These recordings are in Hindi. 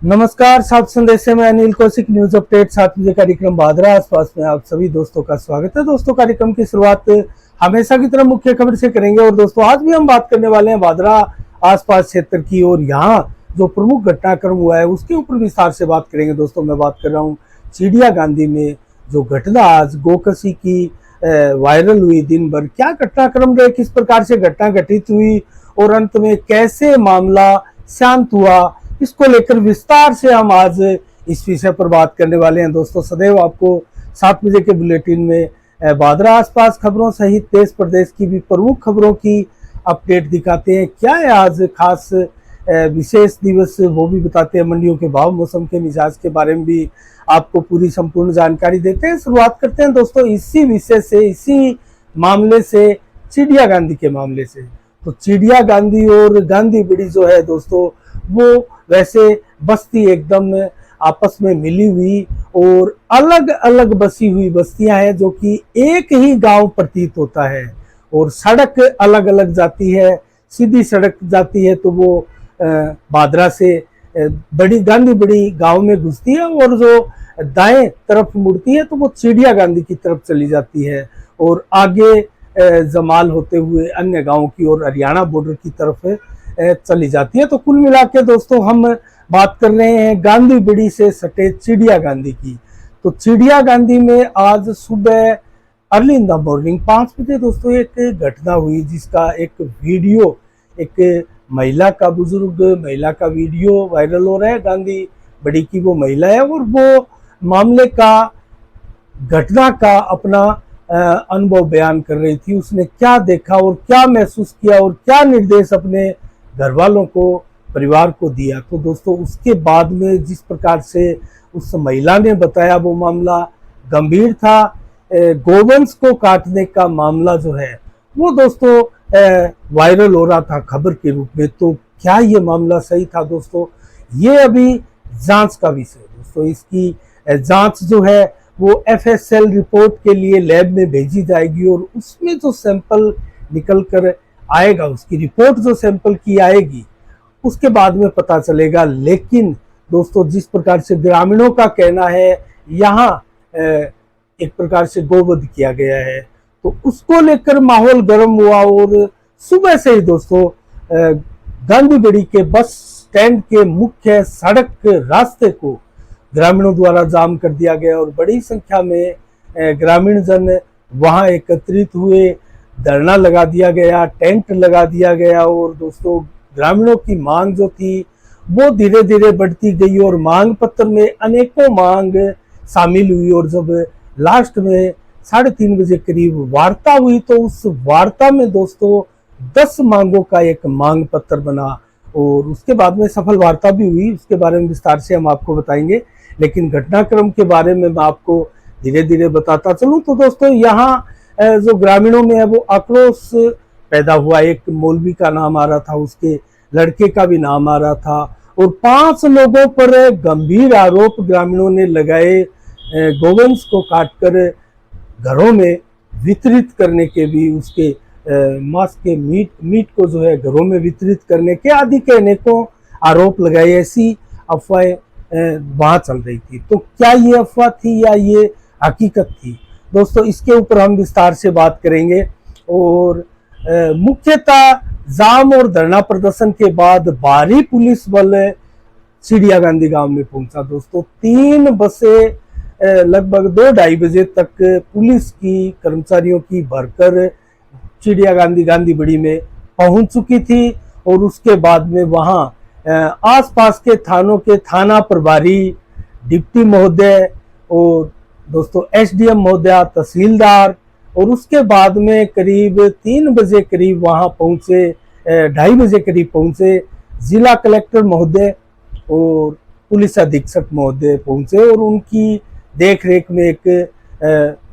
नमस्कार, सात संदेश से मैं अनिल कौशिक। न्यूज अपडेट 7 बजे कार्यक्रम भादरा आसपास में आप सभी दोस्तों का स्वागत है। दोस्तों, कार्यक्रम की शुरुआत हमेशा की तरह मुख्य खबर से करेंगे और दोस्तों आज भी हम बात करने वाले हैं भादरा आसपास क्षेत्र की और यहाँ जो प्रमुख घटनाक्रम हुआ है उसके ऊपर विस्तार से बात करेंगे। दोस्तों, मैं बात कर रहा हूँ चिड़िया गांधी में जो घटना आज गोकसी की वायरल हुई। दिन भर क्या घटनाक्रम रहे, किस प्रकार से घटना घटित हुई और अंत में कैसे मामला शांत हुआ, इसको लेकर विस्तार से हम आज इस विषय पर बात करने वाले हैं। दोस्तों, सदैव आपको 7 बजे के बुलेटिन में भादरा आसपास खबरों सहित देश प्रदेश की भी प्रमुख खबरों की अपडेट दिखाते हैं। क्या है आज खास विशेष दिवस, वो भी बताते हैं। मंडियों के भाव, मौसम के मिजाज के बारे में भी आपको पूरी संपूर्ण जानकारी देते हैं। शुरुआत करते हैं दोस्तों इसी विषय से, इसी मामले से, चिड़िया गांधी के मामले से। तो चिड़िया गांधी और गांधी बड़ी जो है दोस्तों, वो वैसे बस्ती एकदम आपस में मिली हुई और अलग अलग बसी हुई बस्तियां हैं जो कि एक ही गांव प्रतीत होता है और सड़क अलग अलग जाती है। सीधी सड़क जाती है तो वो भादरा से बड़ी गांधी बड़ी गांव में घुसती है और जो दाएं तरफ मुड़ती है तो वो चिड़िया गांधी की तरफ चली जाती है और आगे जमाल होते हुए अन्य गांव की और हरियाणा बॉर्डर की तरफ चली जाती है। तो कुल मिला के दोस्तों हम बात कर रहे हैं गांधी बड़ी से सटे चिड़िया गांधी की। तो चिड़िया गांधी में आज सुबह अर्ली इन द मॉर्निंग 5 बजे दोस्तों एक घटना हुई जिसका एक वीडियो, एक महिला का, बुजुर्ग महिला का वीडियो वायरल हो रहा है। गांधी बड़ी की वो महिला है और वो मामले का, घटना का अपना अनुभव बयान कर रही थी। उसने क्या देखा और क्या महसूस किया और क्या निर्देश अपने घर वालों को, परिवार को दिया। तो दोस्तों उसके बाद में जिस प्रकार से उस महिला ने बताया वो मामला गंभीर था। गोवंश को काटने का मामला जो है वो दोस्तों वायरल हो रहा था खबर के रूप में। तो क्या ये मामला सही था दोस्तों, ये अभी जांच का विषय है दोस्तों। इसकी जांच जो है वो FSL रिपोर्ट के लिए लैब में भेजी जाएगी और उसमें जो सैंपल निकल कर आएगा, उसकी रिपोर्ट जो सैंपल की आएगी उसके बाद में पता चलेगा। लेकिन दोस्तों जिस प्रकार से ग्रामीणों का कहना है यहाँ एक प्रकार से गोवध किया गया है तो उसको लेकर माहौल गर्म हुआ और सुबह से ही दोस्तों गांधीबड़ी के बस स्टैंड के मुख्य सड़क रास्ते को ग्रामीणों द्वारा जाम कर दिया गया और बड़ी संख्या में ग्रामीण जन वहां एकत्रित हुए। धरना लगा दिया गया, टेंट लगा दिया गया और दोस्तों ग्रामीणों की मांग जो थी वो धीरे धीरे बढ़ती गई और मांग पत्र में अनेकों मांग शामिल हुई। और जब लास्ट में 3:30 बजे करीब वार्ता हुई तो उस वार्ता में दोस्तों 10 मांगों का एक मांग पत्र बना और उसके बाद में सफल वार्ता भी हुई। उसके बारे में विस्तार से हम आपको बताएंगे, लेकिन घटनाक्रम के बारे में मैं आपको धीरे धीरे बताता चलूं। तो दोस्तों यहाँ जो ग्रामीणों में है वो आक्रोश पैदा हुआ। एक मौलवी का नाम आ रहा था, उसके लड़के का भी नाम आ रहा था और 5 लोगों पर गंभीर आरोप ग्रामीणों ने लगाए। गोवंश को काटकर घरों में वितरित करने के भी, उसके मांस के मीट को जो है घरों में वितरित करने के आदि के अनेकों आरोप लगाए। ऐसी अफवाहें वहां चल रही थी। तो क्या ये अफवाह थी या ये हकीकत थी दोस्तों, इसके ऊपर हम विस्तार से बात करेंगे। और मुख्यतः जाम और धरना प्रदर्शन के बाद भारी पुलिस बल चिड़िया गांधी गांव में पहुंचा दोस्तों। 3 बसें लगभग 2-2:30 बजे तक पुलिस की कर्मचारियों की भरकर चिड़िया गांधी गांधीबड़ी में पहुंच चुकी थी और उसके बाद में वहां आसपास के थानों के थाना प्रभारी, डिप्टी महोदय और दोस्तों SDM महोदया, तहसीलदार और उसके बाद में करीब 3 बजे करीब वहां पहुंचे, 2:30 बजे करीब पहुंचे जिला कलेक्टर महोदय और पुलिस अधीक्षक महोदय पहुंचे और उनकी देख रेख में एक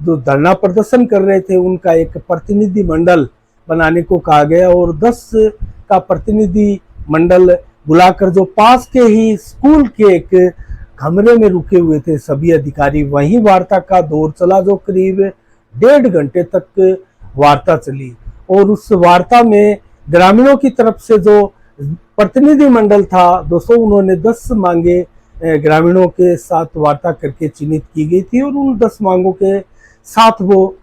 जो धरना प्रदर्शन कर रहे थे उनका एक प्रतिनिधि मंडल बनाने को कहा गया और 10 का प्रतिनिधि मंडल बुलाकर जो पास के ही स्कूल के एक कमरे में रुके हुए थे सभी अधिकारी, वहीं वार्ता का दौर चला जो करीब 1.5 घंटे तक वार्ता चली। और उस वार्ता में ग्रामीणों की तरफ से जो प्रतिनिधि मंडल था दोस्तों, उन्होंने 10 मांगे ग्रामीणों के साथ वार्ता करके चिन्हित की गई थी और उन 10 मांगों के साथ वो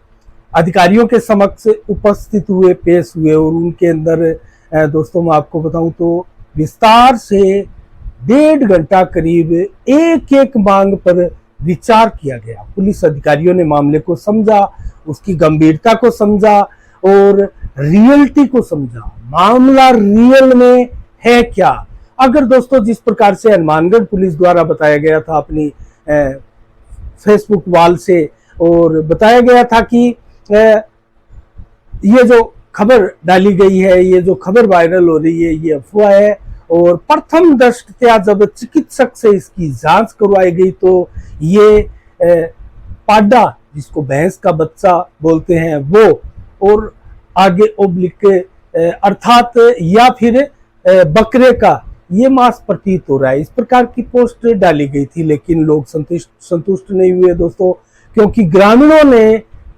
अधिकारियों के समक्ष उपस्थित हुए, पेश हुए और उनके अंदर दोस्तों मैं आपको बताऊं तो विस्तार से 1.5 घंटा करीब एक एक मांग पर विचार किया गया। पुलिस अधिकारियों ने मामले को समझा, उसकी गंभीरता को समझा और रियलिटी को समझा। मामला रियल में है क्या? अगर दोस्तों जिस प्रकार से हनुमानगढ़ पुलिस द्वारा बताया गया था अपनी फेसबुक वॉल से, और बताया गया था कि ये जो खबर डाली गई है, ये जो खबर वायरल हो रही है, ये अफवाह है, और प्रथम दृष्टया जब चिकित्सक से इसकी जांच करवाई गई तो ये पाडा, जिसको भैंस का बच्चा बोलते हैं वो, और आगे ओब्लिक अर्थात या फिर बकरे का ये मांस प्रतीत हो रहा है। इस प्रकार की पोस्ट डाली गई थी, लेकिन लोग संतुष्ट नहीं हुए दोस्तों, क्योंकि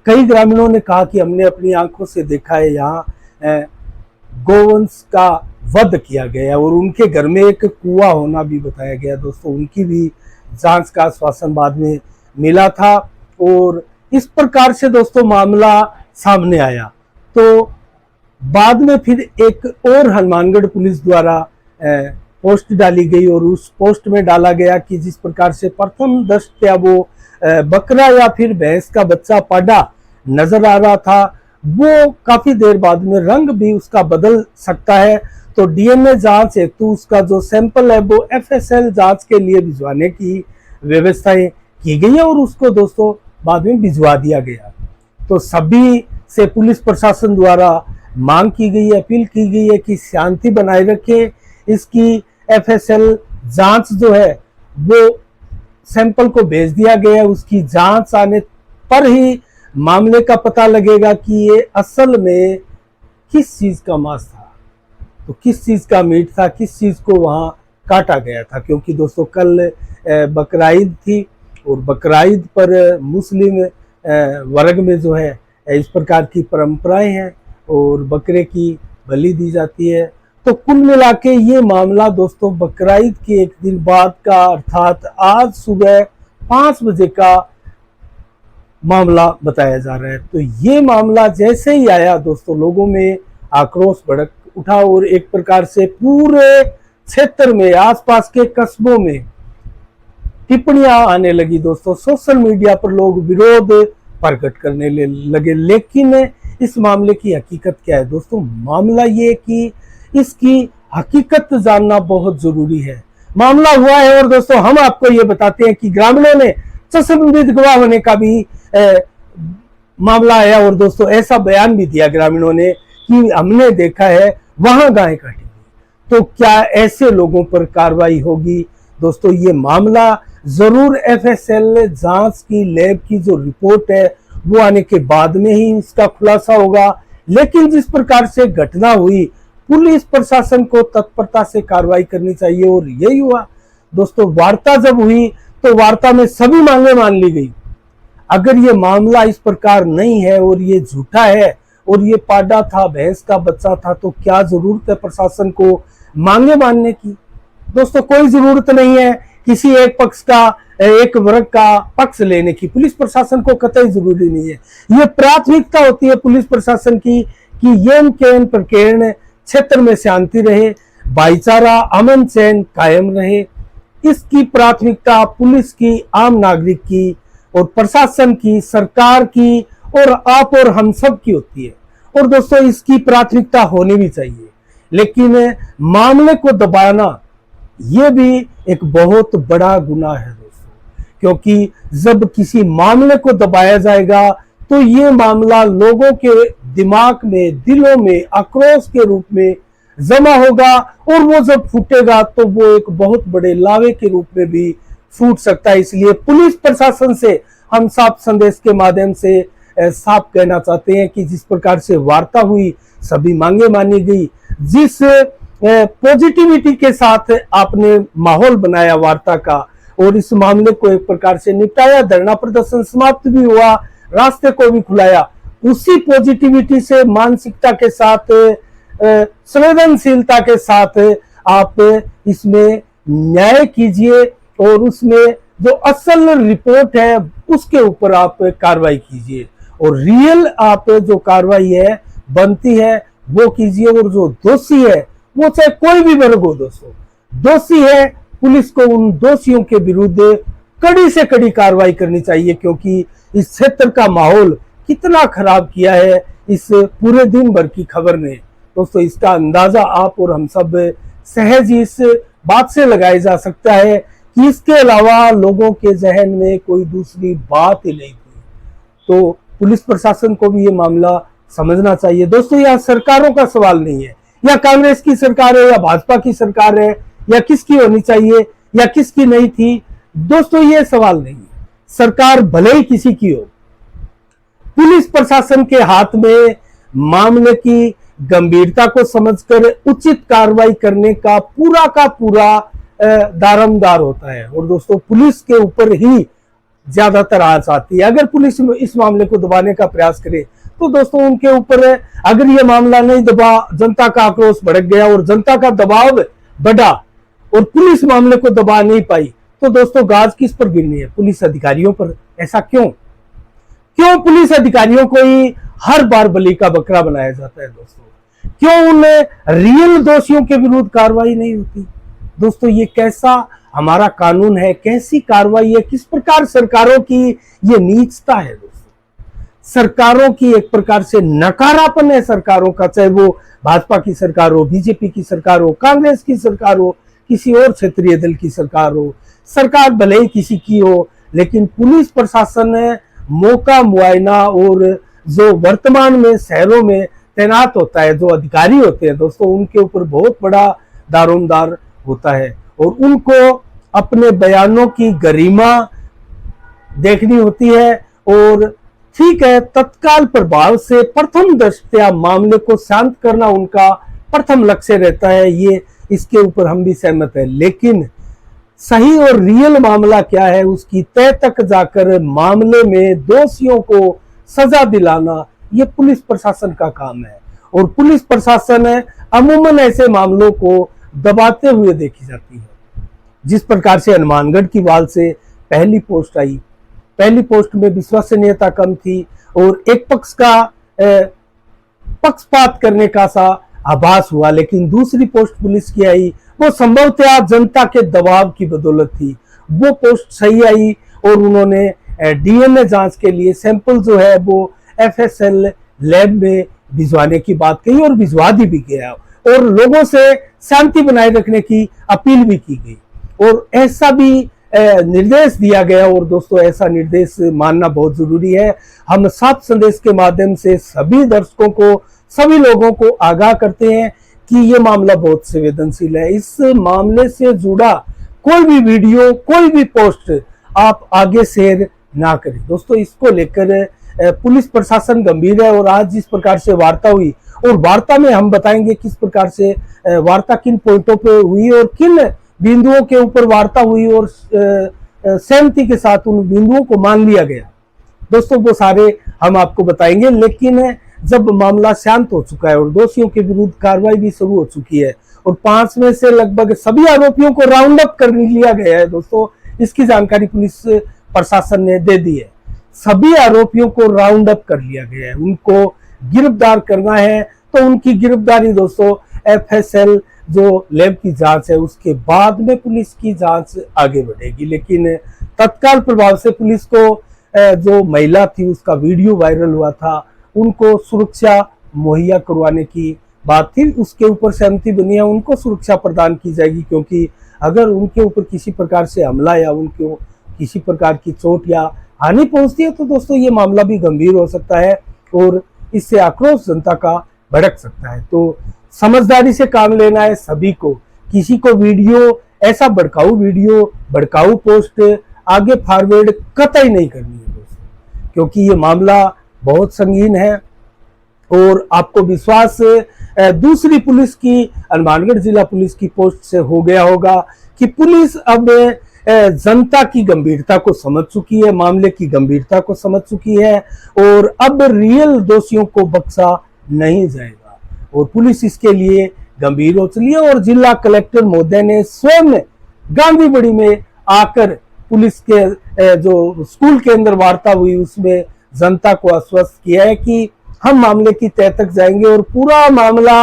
कई ग्रामीणों ने कहा कि हमने अपनी आंखों से देखा है यहाँ गोवंश का वध किया गया और उनके घर में एक कुआं होना भी बताया गया दोस्तों। उनकी भी जांच का आश्वासन बाद में मिला था और इस प्रकार से दोस्तों मामला सामने आया। तो बाद में फिर एक और हनुमानगढ़ पुलिस द्वारा पोस्ट डाली गई और उस पोस्ट में डाला गया कि जिस प्रकार से प्रथम दृष्टया वो बकरा या फिर भैंस का बच्चा पाडा नजर आ रहा था, वो काफी देर बाद में रंग भी उसका बदल सकता है। तो डीएनए जांच हेतु उसका जो सैंपल है वो एफएसएल जांच के लिए भिजवाने की व्यवस्थाएं की गई है और उसको दोस्तों बाद में भिजवा दिया गया। तो सभी से पुलिस प्रशासन द्वारा मांग की गई है, अपील की गई है कि शांति बनाए रखें। इसकी एफएसएल जांच जो है वो सैंपल को भेज दिया गया है, उसकी जांच आने पर ही मामले का पता लगेगा कि ये असल में किस चीज का मांस था, तो किस चीज का मीट था, किस चीज को वहां काटा गया था। क्योंकि दोस्तों कल बकराईद थी और बकराईद पर मुस्लिम वर्ग में जो है इस प्रकार की परंपराएं हैं और बकरे की बलि दी जाती है। तो कुल मिला के ये मामला दोस्तों बकराईद के एक दिन बाद का अर्थात आज सुबह 5 बजे का मामला बताया जा रहा है। तो ये मामला जैसे ही आया दोस्तों लोगों में आक्रोश भड़क उठा और एक प्रकार से पूरे क्षेत्र में, आसपास के कस्बों में टिप्पणियां आने लगी दोस्तों। सोशल मीडिया पर लोग विरोध प्रकट करने लगे। लेकिन इस मामले की हकीकत क्या है दोस्तों? मामला ये कि इसकी हकीकत जानना बहुत जरूरी है। मामला हुआ है और दोस्तों हम आपको ये बताते हैं कि ग्रामीणों ने चश्मदीद गवाह होने का भी मामला आया और दोस्तों ऐसा बयान भी दिया ग्रामीणों ने कि हमने देखा है वहां गाय काटी गई। तो क्या ऐसे लोगों पर कार्रवाई होगी दोस्तों? ये मामला जरूर एफएसएल जांच की लैब की जो रिपोर्ट है वो आने के बाद में ही इसका खुलासा होगा। लेकिन जिस प्रकार से घटना हुई, पुलिस प्रशासन को तत्परता से कार्रवाई करनी चाहिए और यही हुआ दोस्तों। वार्ता जब हुई तो वार्ता में सभी मांगे मान ली गई। अगर ये मामला इस प्रकार नहीं है और ये झूठा है और ये पाडा था, भैंस का बच्चा था, तो क्या जरूरत है प्रशासन को मांगे मानने की? दोस्तों कोई जरूरत नहीं है किसी एक पक्ष का, एक वर्ग का पक्ष लेने की। पुलिस प्रशासन को कतई जरूरी नहीं है। ये प्राथमिकता होती है पुलिस प्रशासन की कि येन केन प्रकरण क्षेत्र में शांति रहे, भाईचारा, अमन चैन कायम रहे। इसकी प्राथमिकता पुलिस की, आम नागरिक की और प्रशासन की, सरकार की और आप और हम सब की होती है। और दोस्तों इसकी प्राथमिकता होनी भी चाहिए। लेकिन मामले को दबाना ये भी एक बहुत बड़ा गुनाह है दोस्तों, क्योंकि जब किसी मामले को दबाया जाएगा तो ये मामला लोगों के दिमाग में, दिलों में आक्रोश के रूप में जमा होगा और वो जब फूटेगा तो वो एक बहुत बड़े लावे के रूप में भी फूट सकता है। इसलिए पुलिस प्रशासन से हम साफ संदेश के माध्यम से साफ कहना चाहते हैं कि जिस प्रकार से वार्ता हुई, सभी मांगे मानी गई, जिस पॉजिटिविटी के साथ आपने माहौल बनाया वार्ता का और इस मामले को एक प्रकार से निपटाया, धरना प्रदर्शन समाप्त भी हुआ, रास्ते को भी खुलाया, उसी पॉजिटिविटी से, मानसिकता के साथ, संवेदनशीलता के साथ आप इसमें न्याय कीजिए और उसमें जो असल रिपोर्ट है उसके ऊपर आप कार्रवाई कीजिए, और रियल आप जो कार्रवाई है बनती है वो कीजिए। और जो दोषी है वो चाहे कोई भी वर्ग हो दोस्तों, दोषी है, पुलिस को उन दोषियों के विरुद्ध कड़ी से कड़ी कार्रवाई करनी चाहिए, क्योंकि इस क्षेत्र का माहौल कितना खराब किया है इस पूरे दिन भर की खबर ने दोस्तों। इसका अंदाजा आप और हम सब सहज इस बात से लगाया जा सकता है कि इसके अलावा लोगों के जहन में कोई दूसरी बात ही नहीं थी। तो पुलिस प्रशासन को भी ये मामला समझना चाहिए दोस्तों। यह सरकारों का सवाल नहीं है, या कांग्रेस की सरकार है या भाजपा की सरकार है, या किसकी होनी चाहिए या किसकी नहीं थी दोस्तों, ये सवाल नहीं है। सरकार भले ही किसी की हो, पुलिस प्रशासन के हाथ में मामले की गंभीरता को समझकर उचित कार्रवाई करने का पूरा दारोमदार होता है। और दोस्तों पुलिस के ऊपर ही ज्यादातर आंच आती है। अगर पुलिस इस मामले को दबाने का प्रयास करे तो दोस्तों उनके ऊपर, अगर ये मामला नहीं दबा, जनता का आक्रोश भड़क गया और जनता का दबाव बढ़ा और पुलिस मामले को दबा नहीं पाई, तो दोस्तों गाज किस पर गिरनी है? पुलिस अधिकारियों पर। ऐसा क्यों पुलिस अधिकारियों को ही हर बार बलि का बकरा बनाया जाता है दोस्तों? क्यों उन रियल दोषियों के विरुद्ध कार्रवाई नहीं होती दोस्तों? ये कैसा हमारा कानून है, कैसी कार्रवाई है, किस प्रकार सरकारों की ये नीचता है दोस्तों? सरकारों की एक प्रकार से नकारापन है सरकारों का, चाहे वो भाजपा की सरकार हो, बीजेपी की सरकार हो, कांग्रेस की सरकार हो, किसी और क्षेत्रीय दल की सरकार हो। सरकार भले ही किसी की हो, लेकिन पुलिस प्रशासन मौका मुआयना और जो वर्तमान में शहरों में तैनात होता है, जो अधिकारी होते हैं दोस्तों, उनके ऊपर बहुत बड़ा दारोमदार होता है, और उनको अपने बयानों की गरिमा देखनी होती है। और ठीक है, तत्काल प्रभाव से प्रथम दृष्टया मामले को शांत करना उनका प्रथम लक्ष्य रहता है, ये इसके ऊपर हम भी सहमत है। लेकिन सही और रियल मामला क्या है, उसकी तय तक जाकर मामले में दोषियों को सजा दिलाना, ये पुलिस प्रशासन का काम है। और पुलिस प्रशासन अमूमन ऐसे मामलों को दबाते हुए देखी जाती है। जिस प्रकार से हनुमानगढ़ की वाल से पहली पोस्ट आई, पहली पोस्ट में विश्वसनीयता कम थी और एक पक्ष का पक्षपात करने का सा आभास हुआ, लेकिन दूसरी पोस्ट पुलिस की आई, वो संभवतः जनता के दबाव की बदौलत थी। वो पोस्ट सही आई और उन्होंने डीएनए जांच के लिए सैंपल जो है वो एफएसएल लैब में भिजवाने की बात कही और भिजवा दी भी गया, और लोगों से शांति बनाए रखने की अपील भी की गई और ऐसा भी निर्देश दिया गया। और दोस्तों ऐसा निर्देश मानना बहुत जरूरी है। हम साफ संदेश के माध्यम से सभी दर्शकों को, सभी लोगों को आगाह करते हैं कि ये मामला बहुत संवेदनशील है। इस मामले से जुड़ा कोई भी वीडियो, कोई भी पोस्ट आप आगे शेयर ना करें दोस्तों। इसको लेकर पुलिस प्रशासन गंभीर है। और आज जिस प्रकार से वार्ता हुई, और वार्ता में हम बताएंगे किस प्रकार से वार्ता किन पॉइंटों पे हुई और किन बिंदुओं के ऊपर वार्ता हुई और सहमति के साथ उन बिंदुओं को मान लिया गया दोस्तों, वो सारे हम आपको बताएंगे। लेकिन जब मामला शांत हो चुका है और दोषियों के विरुद्ध कार्रवाई भी शुरू हो चुकी है और 5 में से लगभग सभी आरोपियों को राउंड अप कर लिया गया है दोस्तों, इसकी जानकारी पुलिस प्रशासन ने दे दी है। सभी आरोपियों को राउंड अप कर लिया गया है। उनको गिरफ्तार करना है तो उनकी गिरफ्तारी दोस्तों एफएसएल जो लैब की जांच है उसके बाद में पुलिस की जांच आगे बढ़ेगी। लेकिन तत्काल प्रभाव से पुलिस को जो महिला थी उसका वीडियो वायरल हुआ था, उनको सुरक्षा मुहैया करवाने की बात थी, उसके ऊपर सहमति बनी है, उनको सुरक्षा प्रदान की जाएगी। क्योंकि अगर उनके ऊपर किसी प्रकार से हमला या उनको किसी प्रकार की चोट या हानि पहुंचती है तो दोस्तों ये मामला भी गंभीर हो सकता है और इससे आक्रोश जनता का भड़क सकता है। तो समझदारी से काम लेना है सभी को। किसी को वीडियो, ऐसा भड़काऊ वीडियो, भड़काऊ पोस्ट आगे फॉरवर्ड कतई नहीं करनी है दोस्तों, क्योंकि ये मामला बहुत संगीन है। और आपको विश्वास दूसरी पुलिस की, हनुमानगढ़ जिला पुलिस की पोस्ट से हो गया होगा कि पुलिस अब जनता की गंभीरता को समझ चुकी है, मामले की गंभीरता को समझ चुकी है और अब रियल दोषियों को बख्शा नहीं जाएगा। और पुलिस इसके लिए गंभीर हो चली है। और जिला कलेक्टर महोदय ने स्वयं गांधीबड़ी में आकर पुलिस के जो स्कूल के अंदर वार्ता हुई उसमें जनता को आश्वस्त किया है कि हम मामले की तह तक जाएंगे और पूरा मामला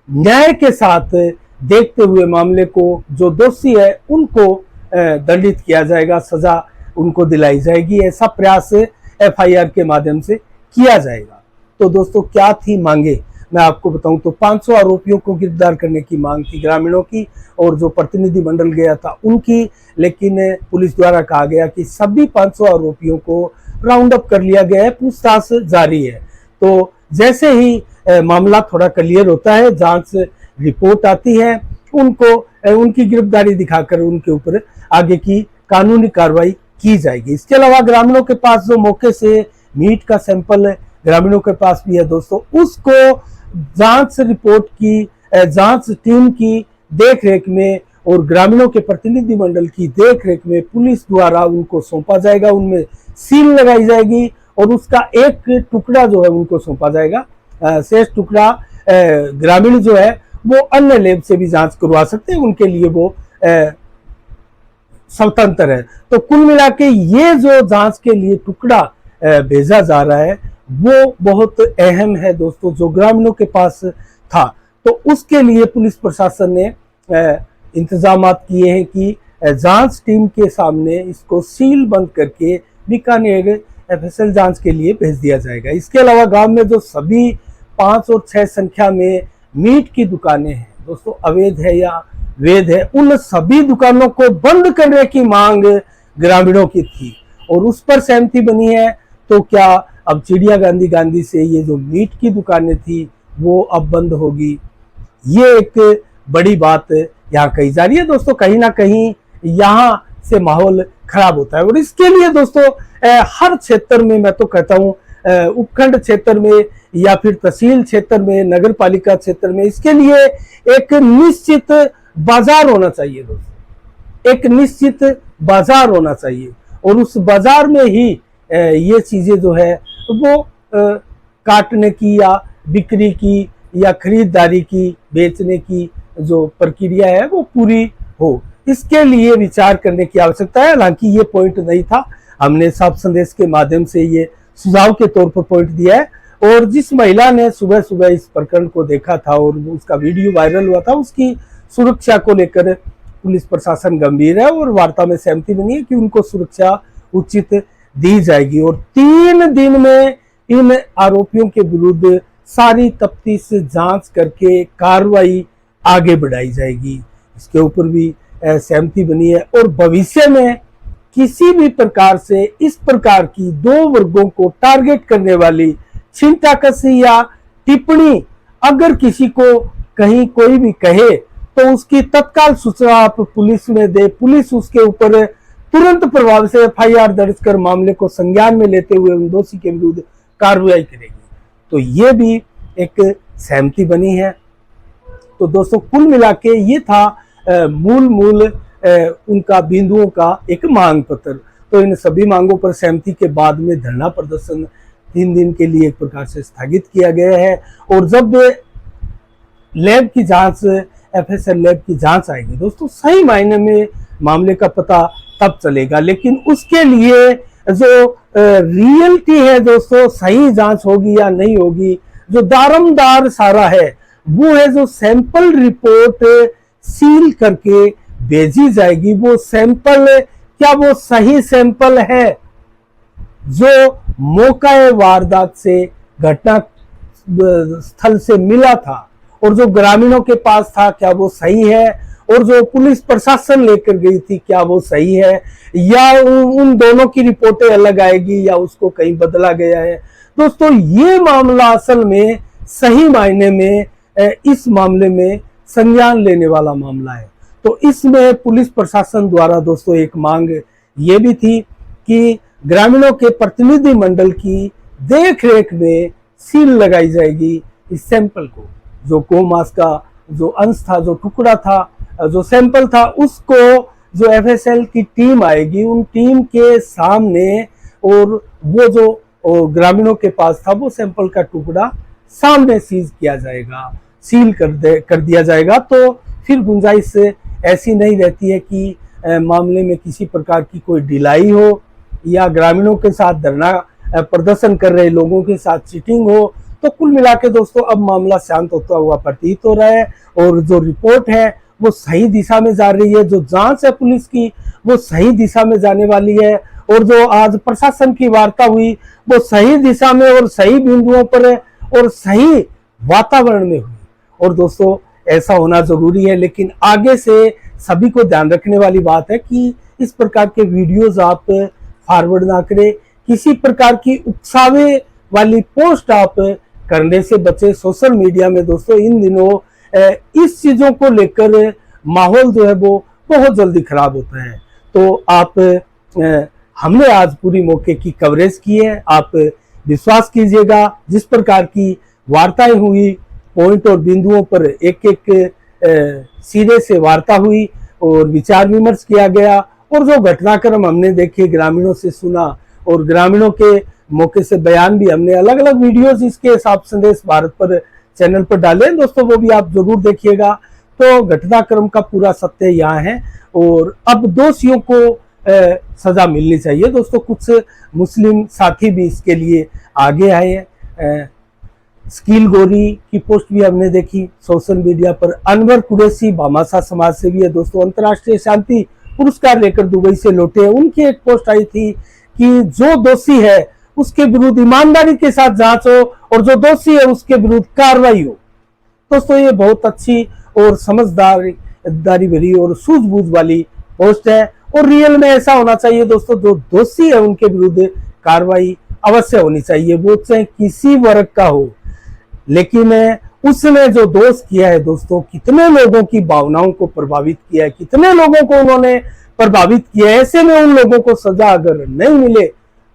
न्याय के साथ देखते हुए मामले को जो दोषी है उनको दंडित किया जाएगा, सजा उनको दिलाई जाएगी, ऐसा प्रयास एफआईआर के माध्यम से किया जाएगा। तो दोस्तों क्या थी मांगे, मैं आपको बताऊं तो 500 आरोपियों को गिरफ्तार करने की मांग थी ग्रामीणों की और जो प्रतिनिधि मंडल गया था उनकी, लेकिन पुलिस द्वारा कहा गया कि सभी 500 आरोपियों को राउंड अप कर लिया गया है, पूछताछ जारी है। तो जैसे ही मामला थोड़ा क्लियर होता है, जांच रिपोर्ट आती है, उनको उनकी गिरफ्तारी दिखाकर उनके ऊपर आगे की कानूनी कार्रवाई की जाएगी। इसके अलावा ग्रामीणों के पास जो मौके से मीट का सैंपल ग्रामीणों के पास भी है दोस्तों, उसको जांच रिपोर्ट की जांच टीम की देखरेख में और ग्रामीणों के प्रतिनिधि मंडल की देखरेख में पुलिस द्वारा उनको सौंपा जाएगा, उनमें सील लगाई जाएगी और उसका एक टुकड़ा जो है उनको सौंपा जाएगा। शेष टुकड़ा ग्रामीण जो है वो अन्य लैब से भी जांच करवा सकते हैं, उनके लिए वो स्वतंत्र है। तो कुल मिला के ये जो जांच के लिए टुकड़ा भेजा जा रहा है वो बहुत अहम है दोस्तों, जो ग्रामीणों के पास था। तो उसके लिए पुलिस प्रशासन ने इंतजाम किए हैं कि जांच टीम के सामने इसको सील बंद करके बीकानेर एफएसएल जांच के लिए भेज दिया जाएगा। इसके अलावा गांव में जो सभी 5 और 6 संख्या में मीट की दुकानें हैं दोस्तों, अवैध है या वैध है, उन सभी दुकानों को बंद करने की मांग ग्रामीणों की थी और उस पर सहमति बनी है। तो क्या अब चिड़िया गांधी से ये जो मीट की दुकानें थी वो अब बंद होगी, ये एक बड़ी बात यहाँ कही जा रही है दोस्तों। कहीं ना कहीं यहाँ से माहौल खराब होता है और इसके लिए दोस्तों हर क्षेत्र में, मैं तो कहता हूँ उपखंड क्षेत्र में या फिर तहसील क्षेत्र में, नगर पालिका क्षेत्र में, इसके लिए एक निश्चित बाजार होना चाहिए दोस्तों, एक निश्चित बाजार होना चाहिए और उस बाजार में ही ये चीजें जो है वो काटने की या बिक्री की या खरीदारी की, बेचने की जो प्रक्रिया है वो पूरी हो, इसके लिए विचार करने की आवश्यकता है। हालांकि ये पॉइंट नहीं था, हमने साफ संदेश के माध्यम से ये सुझाव के तौर पर पॉइंट दिया है और जिस महिला ने सुबह सुबह इस प्रकरण को देखा था और उसका वीडियो वायरल हुआ था, उसकी सुरक्षा को लेकर पुलिस प्रशासन गंभीर है और वार्ता में सहमति बनी है कि उनको सुरक्षा उचित दी जाएगी और 3 दिन में इन आरोपियों के विरुद्ध सारी तफ्तीश जांच करके कार्रवाई आगे बढ़ाई जाएगी। इसके ऊपर भी सहमति बनी है और भविष्य में किसी भी प्रकार से इस प्रकार की 2 वर्गों को टारगेट करने वाली छींटाकशी या टिप्पणी अगर किसी को कहीं कोई भी कहे तो उसकी तत्काल सूचना आप पुलिस में दे, पुलिस उसके ऊपर तुरंत प्रभाव से एफआईआर दर्ज कर मामले को संज्ञान में लेते हुए उन दोषी के विरुद्ध कार्रवाई करेगी। तो ये भी एक सहमति बनी है। तो दोस्तों कुल मिला के ये था मूल उनका बिंदुओं का एक मांग पत्र। तो इन सभी मांगों पर सहमति के बाद में धरना प्रदर्शन 3 दिन के लिए एक प्रकार से स्थगित किया गया है और जब लैब की जांच, एफएसएल लैब की जांच आएगी दोस्तों, सही मायने में मामले का पता तब चलेगा। लेकिन उसके लिए जो रियलिटी है दोस्तों, सही जांच होगी या नहीं होगी, जो दारमदार सारा है वो है जो सैंपल रिपोर्ट सील करके भेजी जाएगी। वो सैंपल क्या वो सही सैंपल है जो मौका वारदात से घटना स्थल से मिला था और जो ग्रामीणों के पास था, क्या वो सही है, और जो पुलिस प्रशासन लेकर गई थी क्या वो सही है, या उन दोनों की रिपोर्टें अलग आएगी या उसको कहीं बदला गया है। दोस्तों ये मामला असल में सही मायने में इस मामले में संज्ञान लेने वाला मामला है। तो इसमें पुलिस प्रशासन द्वारा दोस्तों एक मांग ये भी थी कि ग्रामीणों के प्रतिनिधि मंडल की देखरेख में सील लगाई जाएगी इस सैंपल को, जो गोमांस का जो अंश था, जो टुकड़ा था, जो सैंपल था, उसको जो एफएसएल की टीम आएगी उन टीम के सामने और वो जो ग्रामीणों के पास था वो सैंपल का टुकड़ा सामने सीज किया जाएगा, सील कर दिया जाएगा। तो फिर गुंजाइश ऐसी नहीं रहती है कि मामले में किसी प्रकार की कोई ढिलाई हो या ग्रामीणों के साथ धरना प्रदर्शन कर रहे लोगों के साथ चीटिंग हो, तो कुल मिला के दोस्तों अब मामला शांत होता हुआ प्रतीत हो रहा है और जो रिपोर्ट है वो सही दिशा में जा रही है। जो जांच है पुलिस की वो सही दिशा में जाने वाली है और जो आज प्रशासन की वार्ता हुई वो सही दिशा में और सही बिंदुओं पर और सही वातावरण में हुई। और दोस्तों ऐसा होना जरूरी है, लेकिन आगे से सभी को ध्यान रखने वाली बात है कि इस प्रकार के वीडियोस आप फॉरवर्ड ना करें, किसी प्रकार की उकसावे वाली पोस्ट आप करने से बचे। सोशल मीडिया में दोस्तों इन दिनों इस चीजों को लेकर माहौल जो है वो बहुत जल्दी खराब होता है। तो आप हमने आज पूरी मौके की कवरेज की है, आप विश्वास कीजिएगा जिस प्रकार की वार्ताएं हुई, पॉइंट और बिंदुओं पर एक एक सिरे से वार्ता हुई और विचार विमर्श किया गया और जो घटनाक्रम हमने देखे, ग्रामीणों से सुना और ग्रामीणों के मौके से बयान भी हमने अलग अलग वीडियोस इसके साफ संदेश भारत पर चैनल पर डाले दोस्तों, वो भी आप जरूर देखिएगा। तो घटनाक्रम का पूरा सत्य यहाँ है और अब दोषियों को सजा मिलनी चाहिए दोस्तों। कुछ मुस्लिम साथी भी इसके लिए आगे आए हैं। स्कील गोरी की पोस्ट भी हमने देखी सोशल मीडिया पर। अनवर कुरैशी भामाशाह समाज से भी है दोस्तों, अंतर्राष्ट्रीय शांति पुरस्कार लेकर दुबई से लौटे हैं। उनकी एक पोस्ट आई थी कि जो दोषी है उसके विरुद्ध ईमानदारी के साथ जांच हो और जो दोषी है उसके विरुद्ध कार्रवाई हो। दोस्तों ये बहुत अच्छी और समझदारी भरी और सूझबूझ वाली पोस्ट है और रियल में ऐसा होना चाहिए दोस्तों, जो दोषी है उनके विरुद्ध कार्रवाई अवश्य होनी चाहिए, वो चाहे किसी वर्ग का हो। लेकिन उसने जो दोष किया है दोस्तों, कितने लोगों की भावनाओं को प्रभावित किया है, कितने लोगों को उन्होंने प्रभावित किया है। ऐसे में उन लोगों को सजा अगर नहीं मिले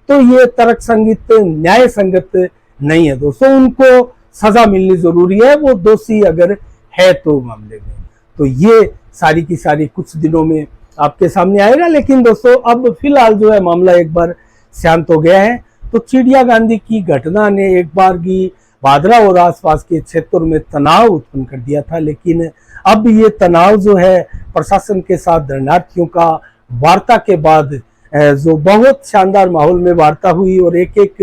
तो ये तर्क संगत न्याय संगत नहीं है दोस्तों, उनको सजा मिलनी जरूरी है, वो दोषी अगर है तो मामले में। तो ये सारी की सारी कुछ दिनों में आपके सामने आएगा। लेकिन दोस्तों अब फिलहाल जो है मामला एक बार शांत हो गया है। तो चिड़िया गांधी की घटना ने एक बार की भादरा और आसपास के क्षेत्रों में तनाव उत्पन्न कर दिया था, लेकिन अब ये तनाव जो है प्रशासन के साथ धरनार्थियों का वार्ता के बाद जो बहुत शानदार माहौल में वार्ता हुई और एक एक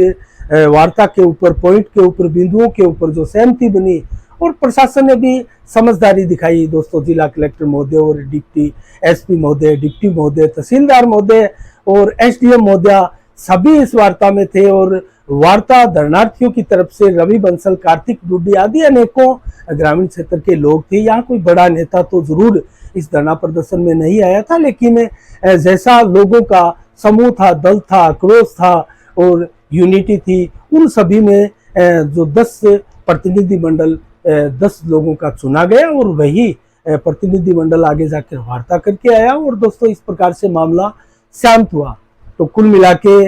वार्ता के ऊपर, पॉइंट के ऊपर, बिंदुओं के ऊपर जो सहमति बनी और प्रशासन ने भी समझदारी दिखाई दोस्तों। जिला कलेक्टर महोदय और डिप्टी एसपी महोदय, डिप्टी महोदय, तहसीलदार महोदय और एसडीएम महोदय सभी इस वार्ता में थे और वार्ता धरनार्थियों की तरफ से रवि बंसल, कार्तिक डुड्डी आदि अनेकों ग्रामीण क्षेत्र के लोग थे। यहाँ कोई बड़ा नेता तो जरूर इस धरना प्रदर्शन में नहीं आया था, लेकिन जैसा लोगों का समूह था, दल था, आक्रोश था और यूनिटी थी, उन सभी में जो 10 प्रतिनिधि मंडल 10 लोगों का चुना गया और वही प्रतिनिधि मंडल आगे जाकर वार्ता करके आया और दोस्तों इस प्रकार से मामला शांत हुआ। तो कुल मिला के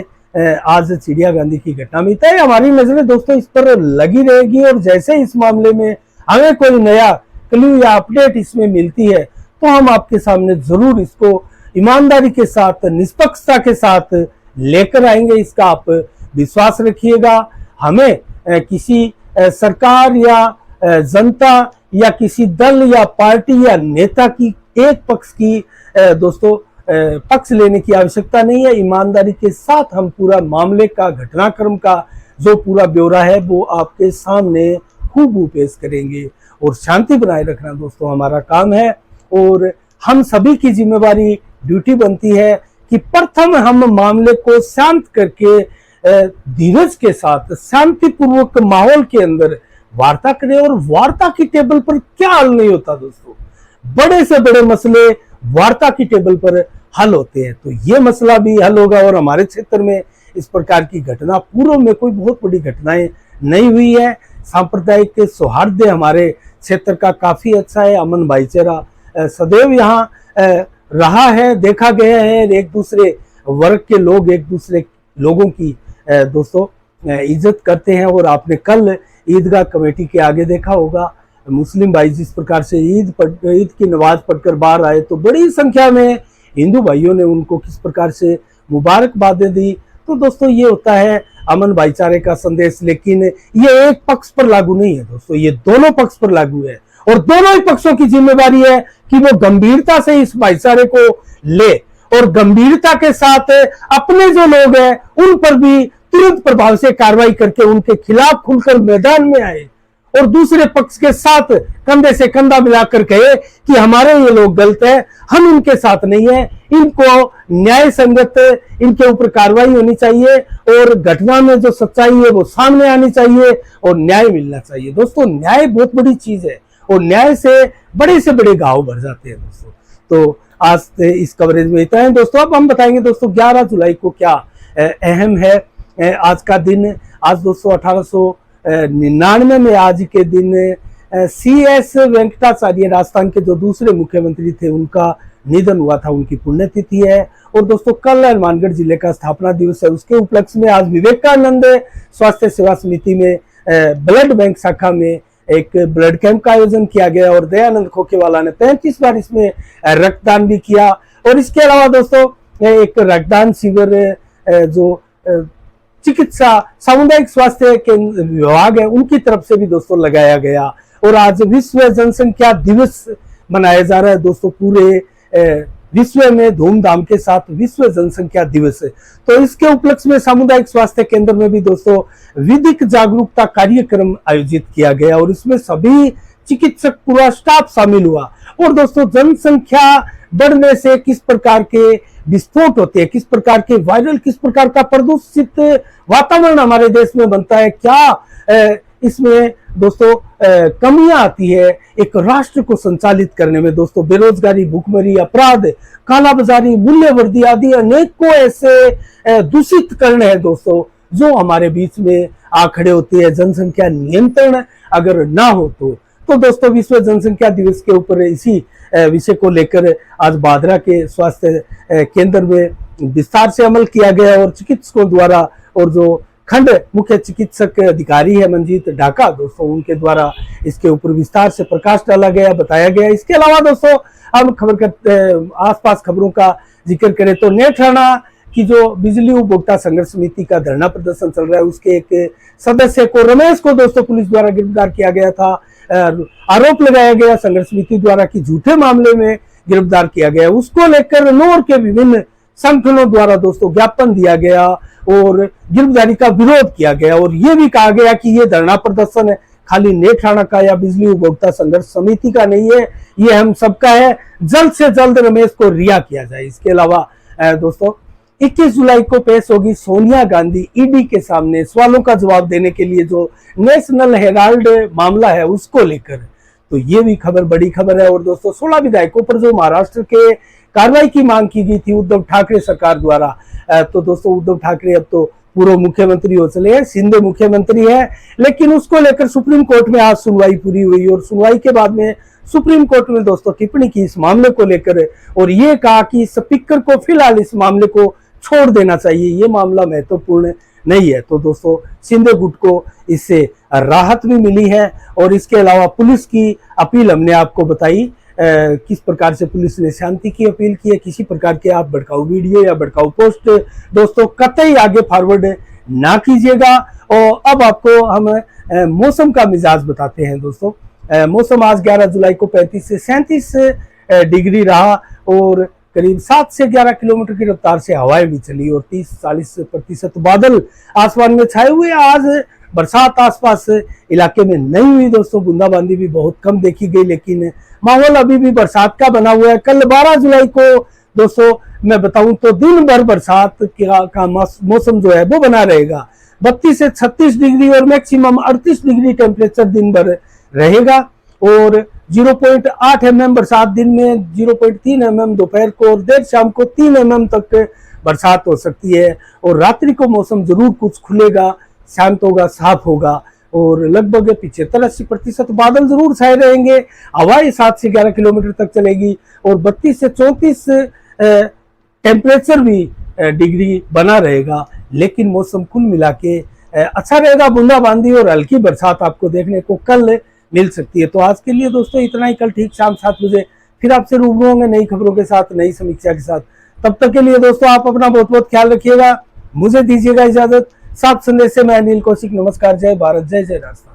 आज चिड़िया गांधी की घटना में है। हमारी नजरें दोस्तों इस पर लगी रहेगी और जैसे इस मामले में हमें कोई नया क्लू या अपडेट इसमें मिलती है तो हम आपके सामने जरूर इसको ईमानदारी के साथ, निष्पक्षता के साथ लेकर आएंगे, इसका आप विश्वास रखिएगा। हमें किसी सरकार या जनता या किसी दल या पार्टी या नेता की एक पक्ष की दोस्तों पक्ष लेने की आवश्यकता नहीं है। ईमानदारी के साथ हम पूरा मामले का, घटनाक्रम का जो पूरा ब्यौरा है वो आपके सामने खूब पेश करेंगे और शांति बनाए रखना दोस्तों हमारा काम है और हम सभी की जिम्मेवारी, ड्यूटी बनती है कि प्रथम हम मामले को शांत करके धीरज के साथ शांतिपूर्वक माहौल के अंदर वार्ता करें। और वार्ता की टेबल पर क्या हल नहीं होता दोस्तों, बड़े से बड़े मसले वार्ता की टेबल पर हल होते हैं। तो ये मसला भी हल होगा और हमारे क्षेत्र में इस प्रकार की घटना, पूर्व में कोई बहुत बड़ी घटनाएं नहीं हुई है। सांप्रदायिक सौहार्द हमारे क्षेत्र का काफी अच्छा है, अमन भाईचारा सदैव यहाँ रहा है, देखा गया है। एक दूसरे वर्ग के लोग एक दूसरे लोगों की दोस्तों इज्जत करते हैं और आपने कल ईदगाह कमेटी के आगे देखा होगा मुस्लिम भाई जिस प्रकार से ईद की नमाज पढ़कर बाहर आए तो बड़ी संख्या में हिंदू भाइयों ने उनको किस प्रकार से मुबारकबादें दी। तो दोस्तों ये होता है अमन भाईचारे का संदेश, लेकिन ये एक पक्ष पर लागू नहीं है दोस्तों, ये दोनों पक्ष पर लागू है और दोनों ही पक्षों की जिम्मेदारी है कि वो गंभीरता से इस भाईचारे को ले और गंभीरता के साथ अपने जो लोग हैं उन पर भी तुरंत प्रभाव से कार्रवाई करके उनके खिलाफ खुलकर मैदान में आए और दूसरे पक्ष के साथ कंधे से कंधा मिलाकर कहे कि हमारे ये लोग गलत है, हम इनके साथ नहीं है, इनको न्याय संगत इनके ऊपर कार्रवाई होनी चाहिए और घटना में जो सच्चाई है वो सामने आनी चाहिए और न्याय मिलना चाहिए। दोस्तों न्याय बहुत बड़ी चीज है और न्याय से बड़े घाव भर जाते हैं दोस्तों। तो आज इस कवरेज में इतना है दोस्तों। अब हम बताएंगे दोस्तों 11 जुलाई को क्या अहम है आज का दिन। आज दोस्तों 1899 में आज के दिन CS वेंकटाचार्य राजस्थान के जो दूसरे मुख्यमंत्री थे उनका निधन हुआ था, उनकी पुण्यतिथि है। और दोस्तों कल हनुमानगढ़ जिले का स्थापना दिवस है, उसके उपलक्ष्य में आज विवेकानंद स्वास्थ्य सेवा समिति में ब्लड बैंक शाखा में एक ब्लड कैंप का आयोजन किया गया और दयानंद खोखेवाला ने 35 बार इसमें रक्तदान भी किया। और इसके अलावा दोस्तों एक रक्तदान शिविर जो चिकित्सा सामुदायिक स्वास्थ्य के विभाग है उनकी तरफ से भी दोस्तों लगाया गया। और आज विश्व जनसंख्या दिवस मनाया जा रहा है दोस्तों, पूरे विश्व में धूमधाम के साथ विश्व जनसंख्या दिवस है। तो इसके उपलक्ष्य में सामुदायिक स्वास्थ्य केंद्र में भी दोस्तों विधिक जागरूकता कार्यक्रम आयोजित किया गया और इसमें सभी चिकित्सक पूरा स्टाफ शामिल हुआ। और दोस्तों जनसंख्या बढ़ने से किस प्रकार के विस्फोट होते हैं, किस प्रकार के वायरल, किस प्रकार का प्रदूषित वातावरण हमारे देश में बनता है, क्या इसमें दोस्तों कमियां आती है एक राष्ट्र को संचालित करने में। दोस्तों बेरोजगारी, भूखमरी, अपराध, कालाबाजारी, मूल्यवर्दी आदि अनेकों ऐसे दूषित करण है दोस्तों जो हमारे बीच में आ खड़े होते हैं। जनसंख्या नियंत्रण अगर ना हो तो दोस्तों विश्व जनसंख्या दिवस के ऊपर इसी विषय को लेकर आज बादरा के स्वास्थ्य केंद्र में विस्तार से अमल किया गया और चिकित्सकों द्वारा और जो खंड मुख्य चिकित्सक अधिकारी है मंजीत ढाका दोस्तों उनके द्वारा इसके ऊपर विस्तार से प्रकाश डाला गया, बताया गया। इसके अलावा दोस्तों हम खबर करते आसपास खबरों का जिक्र करें तो नेत्राणा की जो बिजली उपभोक्ता संघर्ष समिति का धरना प्रदर्शन चल रहा है उसके एक सदस्य को रमेश को दोस्तों पुलिस द्वारा गिरफ्तार किया गया था। आरोप लगाया गया संघर्ष समिति द्वारा कि झूठे मामले में गिरफ्तार किया गया। उसको लेकर नोर के विभिन्न संगठनों द्वारा दोस्तों ज्ञापन दिया गया और गिरफ्तारी का विरोध किया गया और ये भी कहा गया कि ये धरना प्रदर्शन है खाली नेत्राणा का या बिजली उपभोक्ता संघर्ष समिति का नहीं है, ये हम सबका है। जल्द से जल्द रमेश को रिहा किया जाए। इसके अलावा दोस्तों 21 जुलाई को पेश होगी सोनिया गांधी ईडी के सामने सवालों का जवाब देने के लिए जो नेशनल हेराल्ड मामला है उसको लेकर, तो ये भी खबर बड़ी खबर है। और दोस्तों 16 विधायकों पर जो महाराष्ट्र के कार्रवाई की मांग की गई थी उद्धव ठाकरे सरकार द्वारा, तो दोस्तों उद्धव ठाकरे अब तो पूर्व मुख्यमंत्री हो चले हैं, शिंदे मुख्यमंत्री है, लेकिन उसको लेकर सुप्रीम कोर्ट में आज सुनवाई पूरी हुई और सुनवाई के बाद में सुप्रीम कोर्ट में दोस्तों टिप्पणी की इस मामले को लेकर और ये कहा कि स्पीकर को फिलहाल इस मामले को छोड़ देना चाहिए, ये मामला महत्वपूर्ण नहीं है। तो दोस्तों शिंदे गुट को इससे राहत भी मिली है। और इसके अलावा पुलिस की अपील हमने आपको बताई, किस प्रकार से पुलिस ने शांति की अपील की है। किसी प्रकार के आप भड़काऊ वीडियो या भड़काऊ पोस्ट दोस्तों कतई आगे फॉरवर्ड ना कीजिएगा। और अब आपको हम मौसम का मिजाज बताते हैं दोस्तों। मौसम आज 11 जुलाई को 35 से 37 डिग्री रहा और करीब 7 से 11 किलोमीटर की रफ्तार से हवाएं भी चली और 30-40% बादल आसमान में छाए हुए। आज बरसात आसपास इलाके में नहीं हुई दोस्तों, बूंदाबांदी भी बहुत कम देखी गई, लेकिन माहौल अभी भी बरसात का बना हुआ है। कल 12 जुलाई को दोस्तों मैं बताऊं तो दिन भर बरसात का मौसम जो है वो बना रहेगा। 32 से 36 डिग्री और मैक्सिमम 38 डिग्री टेम्परेचर दिन भर रहेगा और 0.8 mm बरसात दिन में, 0.3 mm दोपहर को और देर शाम को 3 mm तक बरसात हो सकती है। और रात्रि को मौसम जरूर कुछ खुलेगा, शांत होगा, साफ होगा और लगभग 75-80% बादल जरूर छाए रहेंगे। हवाएं 7 से 11 किलोमीटर तक चलेगी और 32 से 34 टेम्परेचर भी डिग्री बना रहेगा, लेकिन मौसम कुल मिला के अच्छा रहेगा। बूंदाबांदी और हल्की बरसात आपको देखने को कल मिल सकती है। तो आज के लिए दोस्तों इतना ही। कल ठीक शाम 7 बजे फिर आपसे रूबरू होंगे नई खबरों के साथ, नई समीक्षा के साथ। तब तक के लिए दोस्तों आप अपना बहुत बहुत ख्याल रखिएगा, मुझे दीजिएगा इजाजत। सात संदेश से मैं अनिल कौशिक, नमस्कार, जय भारत, जय जय राजस्थान।